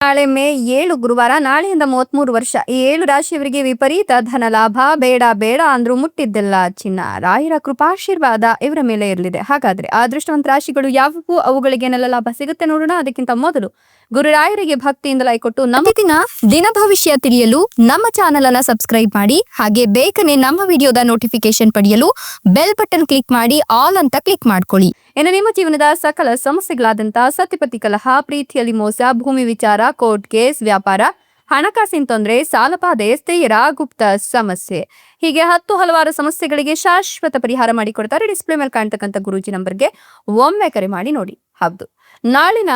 ನಾಳೆ ಮೇ 7 ಗುರುವಾರ, ನಾಳೆಯಿಂದ 33 ವರ್ಷ. ಈ 7 ರಾಶಿಯವರಿಗೆ ವಿಪರೀತ ಧನ ಲಾಭ. ಬೇಡ ಬೇಡ ಅಂದ್ರೂ ಮುಟ್ಟಿದ್ದೆಲ್ಲ ಚಿನ್ನ. ರಾಯರ ಕೃಪಾಶೀರ್ವಾದ ಇವರ ಮೇಲೆ ಇರಲಿದೆ. ಹಾಗಾದ್ರೆ ಆ ಅದೃಷ್ಟವಂತ ರಾಶಿಗಳು ಯಾವುವು, ಅವುಗಳಿಗೇನೆಲ್ಲ ಲಾಭ ಸಿಗುತ್ತೆ ನೋಡೋಣ. ಅದಕ್ಕಿಂತ ಮೊದಲು ಗುರುರಾಯರಿಗೆ ಭಕ್ತಿಯಿಂದ ಲೈಕ್ ಕೊಟ್ಟು ನಮ್ಮ ದಿನ ಭವಿಷ್ಯ ತಿಳಿಯಲು ನಮ್ಮ ಚಾನೆಲ್ ಅನ್ನ ಸಬ್ಸ್ಕ್ರೈಬ್ ಮಾಡಿ. ಹಾಗೆ ಬೇಗನೆ ನಮ್ಮ ವಿಡಿಯೋದ ನೋಟಿಫಿಕೇಶನ್ ಪಡೆಯಲು ಬೆಲ್ ಬಟನ್ ಕ್ಲಿಕ್ ಮಾಡಿ ಆಲ್ ಅಂತ ಕ್ಲಿಕ್ ಮಾಡ್ಕೊಳ್ಳಿ. ಇನ್ನು ನಿಮ್ಮ ಜೀವನದ ಸಕಲ ಸಮಸ್ಯೆಗಳಾದಂತ ಸತಿಪತಿ ಕಲಹ, ಪ್ರೀತಿಯಲ್ಲಿ ಮೋಸ, ಭೂಮಿ ವಿಚಾರ, ಕೋರ್ಟ್ ಕೇಸ್, ವ್ಯಾಪಾರ, ಹಣಕಾಸಿನ ತೊಂದರೆ, ಸಾಲಬಾಧೆ, ಸ್ತ್ರೀಯರ ಗುಪ್ತ ಸಮಸ್ಯೆ, ಹೀಗೆ ಹಲವಾರು ಸಮಸ್ಯೆಗಳಿಗೆ ಶಾಶ್ವತ ಪರಿಹಾರ ಮಾಡಿಕೊಡ್ತಾರೆ. ಡಿಸ್ಪ್ಲೇ ಮೇಲೆ ಕಾಣ್ತಕ್ಕಂಥ ಗುರೂಜಿ ನಂಬರ್ಗೆ ಒಮ್ಮೆ ಕರೆ ಮಾಡಿ ನೋಡಿ. ಹೌದು, ನಾಳಿನ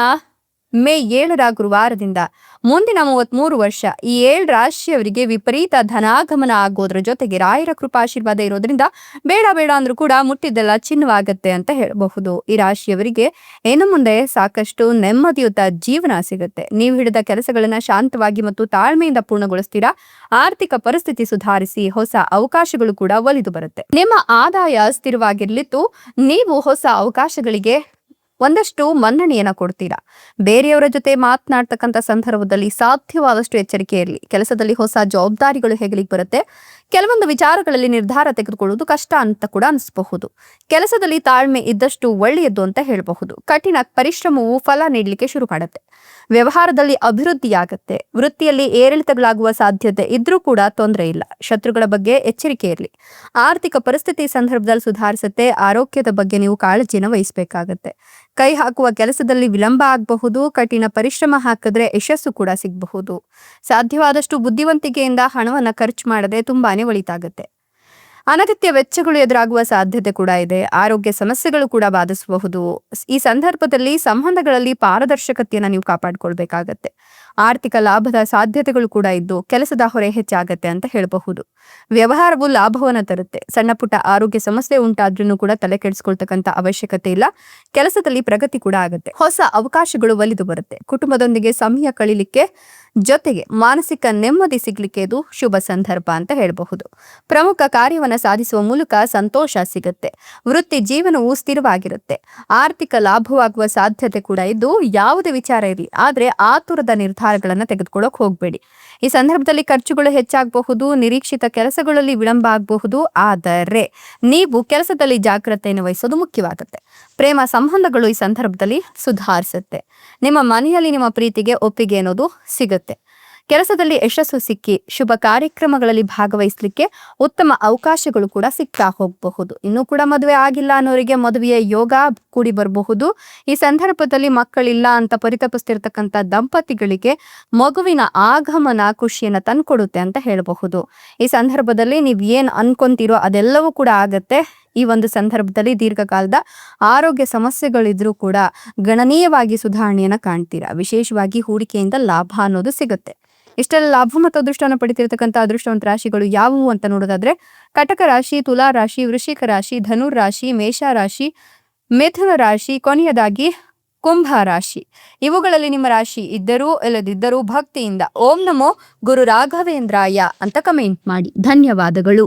ಮೇ 7 ಗುರುವಾರದಿಂದ ಮುಂದಿನ 33 ವರ್ಷ ಈ 7 ರಾಶಿಯವರಿಗೆ ವಿಪರೀತ ಧನಾಗಮನ ಆಗೋದ್ರ ಜೊತೆಗೆ ರಾಯರ ಕೃಪಾಶೀರ್ವಾದ ಇರೋದ್ರಿಂದ ಬೇಡ ಬೇಡ ಅಂದ್ರೂ ಕೂಡ ಮುಟ್ಟಿದ್ದೆಲ್ಲ ಚಿನ್ನವಾಗತ್ತೆ ಅಂತ ಹೇಳಬಹುದು. ಈ ರಾಶಿಯವರಿಗೆ ಇನ್ನು ಮುಂದೆ ಸಾಕಷ್ಟು ನೆಮ್ಮದಿಯುತ ಜೀವನ ಸಿಗುತ್ತೆ. ನೀವು ಹಿಡಿದ ಕೆಲಸಗಳನ್ನ ಶಾಂತವಾಗಿ ಮತ್ತು ತಾಳ್ಮೆಯಿಂದ ಪೂರ್ಣಗೊಳಿಸ್ತೀರಾ. ಆರ್ಥಿಕ ಪರಿಸ್ಥಿತಿ ಸುಧಾರಿಸಿ ಹೊಸ ಅವಕಾಶಗಳು ಕೂಡ ಒಲಿದು ಬರುತ್ತೆ. ನಿಮ್ಮ ಆದಾಯ ಸ್ಥಿರವಾಗಿರ್ಲಿತ್ತು. ನೀವು ಹೊಸ ಅವಕಾಶಗಳಿಗೆ ಒಂದಷ್ಟು ಮನ್ನಣೆಯನ್ನ ಕೊಡ್ತೀರಾ. ಬೇರೆಯವರ ಜೊತೆ ಮಾತನಾಡ್ತಕ್ಕಂಥ ಸಂದರ್ಭದಲ್ಲಿ ಸಾಧ್ಯವಾದಷ್ಟು ಎಚ್ಚರಿಕೆ ಇರಲಿ. ಕೆಲಸದಲ್ಲಿ ಹೊಸ ಜವಾಬ್ದಾರಿಗಳು ಹೆಗಲಿಗೆ ಬರುತ್ತೆ. ಕೆಲವೊಂದು ವಿಚಾರಗಳಲ್ಲಿ ನಿರ್ಧಾರ ತೆಗೆದುಕೊಳ್ಳುವುದು ಕಷ್ಟ ಅಂತ ಕೂಡ ಅನಿಸಬಹುದು. ಕೆಲಸದಲ್ಲಿ ತಾಳ್ಮೆ ಇದ್ದಷ್ಟು ಒಳ್ಳೆಯದು ಅಂತ ಹೇಳಬಹುದು. ಕಠಿಣ ಪರಿಶ್ರಮವು ಫಲ ನೀಡಲಿಕ್ಕೆ ಶುರು ಮಾಡುತ್ತೆ. ವ್ಯವಹಾರದಲ್ಲಿ ಅಭಿವೃದ್ಧಿಯಾಗತ್ತೆ. ವೃತ್ತಿಯಲ್ಲಿ ಏರಿಳಿತಗಳಾಗುವ ಸಾಧ್ಯತೆ ಇದ್ರೂ ಕೂಡ ತೊಂದರೆ ಇಲ್ಲ. ಶತ್ರುಗಳ ಬಗ್ಗೆ ಎಚ್ಚರಿಕೆ ಇರಲಿ. ಆರ್ಥಿಕ ಪರಿಸ್ಥಿತಿ ಸಂದರ್ಭದಲ್ಲಿ ಸುಧಾರಿಸುತ್ತೆ. ಆರೋಗ್ಯದ ಬಗ್ಗೆ ನೀವು ಕಾಳಜಿನ ವಹಿಸಬೇಕಾಗತ್ತೆ. ಕೈ ಹಾಕುವ ಕೆಲಸದಲ್ಲಿ ವಿಳಂಬ ಆಗಬಹುದು. ಕಠಿಣ ಪರಿಶ್ರಮ ಹಾಕಿದ್ರೆ ಯಶಸ್ಸು ಕೂಡ ಸಿಗಬಹುದು. ಸಾಧ್ಯವಾದಷ್ಟು ಬುದ್ಧಿವಂತಿಕೆಯಿಂದ ಹಣವನ್ನ ಖರ್ಚು ಮಾಡದೆ ತುಂಬಾನೇ ಒಳಿತಾಗುತ್ತೆ. ಅನಗತ್ಯ ವೆಚ್ಚಗಳು ಎದುರಾಗುವ ಸಾಧ್ಯತೆ ಕೂಡ ಇದೆ. ಆರೋಗ್ಯ ಸಮಸ್ಯೆಗಳು ಕೂಡ ಬಾಧಿಸಬಹುದು. ಈ ಸಂದರ್ಭದಲ್ಲಿ ಸಂಬಂಧಗಳಲ್ಲಿ ಪಾರದರ್ಶಕತೆಯನ್ನು ನೀವು ಕಾಪಾಡಿಕೊಳ್ಬೇಕಾಗತ್ತೆ. ಆರ್ಥಿಕ ಲಾಭದ ಸಾಧ್ಯತೆಗಳು ಕೂಡ ಇದ್ದು ಕೆಲಸದ ಹೊರೆ ಹೆಚ್ಚಾಗತ್ತೆ ಅಂತ ಹೇಳಬಹುದು. ವ್ಯವಹಾರವು ಲಾಭವನ್ನು ತರುತ್ತೆ. ಸಣ್ಣ ಪುಟ್ಟ ಆರೋಗ್ಯ ಸಮಸ್ಯೆ ಉಂಟಾದ್ರೂ ಕೂಡ ತಲೆ ಕೆಡಿಸ್ಕೊಳ್ತಕ್ಕಂಥ ಅವಶ್ಯಕತೆ ಇಲ್ಲ. ಕೆಲಸದಲ್ಲಿ ಪ್ರಗತಿ ಕೂಡ ಆಗುತ್ತೆ. ಹೊಸ ಅವಕಾಶಗಳು ಒಲಿದು ಬರುತ್ತೆ. ಕುಟುಂಬದೊಂದಿಗೆ ಸಮಯ ಕಳೀಲಿಕ್ಕೆ ಜೊತೆಗೆ ಮಾನಸಿಕ ನೆಮ್ಮದಿ ಸಿಗ್ಲಿಕ್ಕೆ ಇದು ಶುಭ ಸಂದರ್ಭ ಅಂತ ಹೇಳಬಹುದು. ಪ್ರಮುಖ ಕಾರ್ಯವನ್ನ ಸಾಧಿಸುವ ಮೂಲಕ ಸಂತೋಷ ಸಿಗುತ್ತೆ. ವೃತ್ತಿ ಜೀವನವು ಸ್ಥಿರವಾಗಿರುತ್ತೆ. ಆರ್ಥಿಕ ಲಾಭವಾಗುವ ಸಾಧ್ಯತೆ ಕೂಡ ಇದ್ದು ಯಾವುದೇ ವಿಚಾರ ಇರಲಿ, ಆದ್ರೆ ಆತುರದ ನಿರ್ಧಾರಗಳನ್ನ ತೆಗೆದುಕೊಳ್ಳೋಕೆ ಹೋಗ್ಬೇಡಿ. ಈ ಸಂದರ್ಭದಲ್ಲಿ ಖರ್ಚುಗಳು ಹೆಚ್ಚಾಗಬಹುದು. ನಿರೀಕ್ಷಿತ ಕೆಲಸಗಳಲ್ಲಿ ವಿಳಂಬ ಆಗಬಹುದು. ಆದರೆ ನೀವು ಕೆಲಸದಲ್ಲಿ ಜಾಗ್ರತೆಯನ್ನು ವಹಿಸೋದು ಮುಖ್ಯವಾಗುತ್ತೆ. ಪ್ರೇಮ ಸಂಬಂಧಗಳು ಈ ಸಂದರ್ಭದಲ್ಲಿ ಸುಧಾರಿಸುತ್ತೆ. ನಿಮ್ಮ ಮನೆಯಲ್ಲಿ ನಿಮ್ಮ ಪ್ರೀತಿಗೆ ಒಪ್ಪಿಗೆ ಅನ್ನೋದು ಸಿಗುತ್ತೆ. ಕೆಲಸದಲ್ಲಿ ಯಶಸ್ಸು ಸಿಕ್ಕಿ ಶುಭ ಕಾರ್ಯಕ್ರಮಗಳಲ್ಲಿ ಭಾಗವಹಿಸಲಿಕ್ಕೆ ಉತ್ತಮ ಅವಕಾಶಗಳು ಕೂಡ ಸಿಗ್ತಾ ಹೋಗಬಹುದು. ಇನ್ನೂ ಕೂಡ ಮದುವೆ ಆಗಿಲ್ಲ ಅನ್ನೋರಿಗೆ ಮದುವೆಯ ಯೋಗ ಕೂಡಿ ಬರಬಹುದು. ಈ ಸಂದರ್ಭದಲ್ಲಿ ಮಕ್ಕಳಿಲ್ಲ ಅಂತ ಪರಿತಪಿಸ್ತಿರ್ತಕ್ಕಂಥ ದಂಪತಿಗಳಿಗೆ ಮಗುವಿನ ಆಗಮನ ಖುಷಿಯನ್ನ ತಂದ್ಕೊಡುತ್ತೆ ಅಂತ ಹೇಳಬಹುದು. ಈ ಸಂದರ್ಭದಲ್ಲಿ ನೀವ್ ಏನ್ ಅನ್ಕೊಂತೀರೋ ಅದೆಲ್ಲವೂ ಕೂಡ ಆಗತ್ತೆ. ಈ ಒಂದು ಸಂದರ್ಭದಲ್ಲಿ ದೀರ್ಘಕಾಲದ ಆರೋಗ್ಯ ಸಮಸ್ಯೆಗಳಿದ್ರೂ ಕೂಡ ಗಣನೀಯವಾಗಿ ಸುಧಾರಣೆಯನ್ನ ಕಾಣ್ತೀರಾ. ವಿಶೇಷವಾಗಿ ಹೂಡಿಕೆಯಿಂದ ಲಾಭ ಅನ್ನೋದು ಸಿಗುತ್ತೆ. ಇಷ್ಟೆಲ್ಲ ಲಾಭ ಮತ್ತು ಅದೃಷ್ಟವನ್ನು ಪಡಿತಿರ್ತಕ್ಕಂಥ ಅದೃಷ್ಟವಂತ ರಾಶಿಗಳು ಯಾವುವು ಅಂತ ನೋಡೋದಾದ್ರೆ ಕಟಕ ರಾಶಿ, ತುಲಾ ರಾಶಿ, ವೃಶ್ಚಿಕ ರಾಶಿ, ಧನುರ್ ರಾಶಿ, ಮೇಷ ರಾಶಿ, ಮಿಥುನ ರಾಶಿ, ಕೊನೆಯದಾಗಿ ಕುಂಭ ರಾಶಿ. ಇವುಗಳಲ್ಲಿ ನಿಮ್ಮ ರಾಶಿ ಇದ್ದರೂ ಇಲ್ಲದಿದ್ದರೂ ಭಕ್ತಿಯಿಂದ ಓಂ ನಮೋ ಗುರು ರಾಘವೇಂದ್ರಾಯ ಅಂತ ಕಮೆಂಟ್ ಮಾಡಿ. ಧನ್ಯವಾದಗಳು.